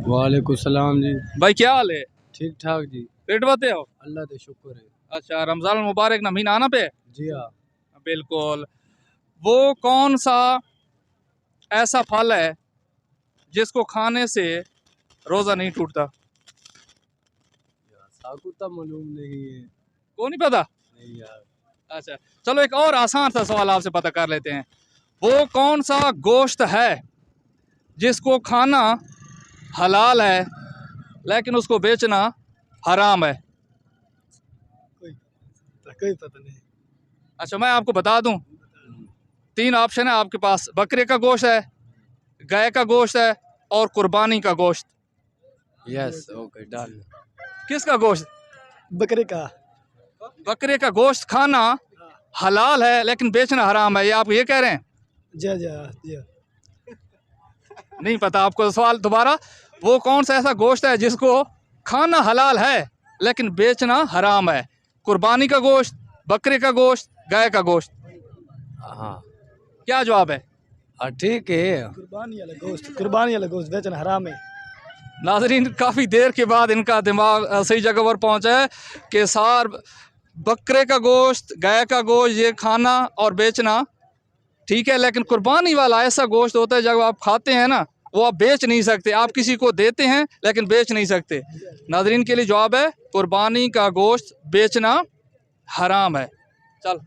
वालेकुम सलाम जी। भाई क्या हाल है? ठीक ठाक जी। पेट बाते हो? अल्लाह का शुक्र है। अच्छा, रमजान मुबारक ना महीना आना पे? जी हाँ। बिल्कुल। वो कौन सा ऐसा फल है जिसको खाने से रोजा नहीं टूटता? साकु तो मालूम नहीं है। को नहीं पता? नहीं यार। अच्छा, चलो एक और आसान सा सवाल आपसे पता कर लेते हैं। वो कौन सा गोश्त है जिसको खाना हलाल है लेकिन उसको बेचना हराम है? कोई पता नहीं। अच्छा, मैं आपको बता दूं, 3 ऑप्शन है आपके पास। बकरे का गोश्त है, गाय का गोश्त है और कुर्बानी का गोश्त। Yes okay done. किसका गोश्त? बकरे का। बकरे का गोश्त खाना हलाल है लेकिन बेचना हराम है, ये आप ये कह रहे हैं? जी जी जी। नहीं पता आपको? सवाल दोबारा। वो कौन सा ऐसा गोश्त है जिसको खाना हलाल है लेकिन बेचना हराम है? कुर्बानी का गोश्त, बकरे का गोश्त, गाय का गोश्त। हाँ क्या जवाब है? ठीक है। कुर्बानी वाला गोश्त बेचना हराम है। नाजरीन, काफ़ी देर के बाद इनका दिमाग सही जगह पर पहुंचा है कि सार बकरे का गोश्त, गाय का गोश्त ये खाना और बेचना ठीक है, लेकिन कुर्बानी वाला ऐसा गोश्त होता है जब आप खाते हैं ना, वो आप बेच नहीं सकते। आप किसी को देते हैं लेकिन बेच नहीं सकते। नाजरीन के लिए जवाब है कुर्बानी का गोश्त बेचना हराम है। चल।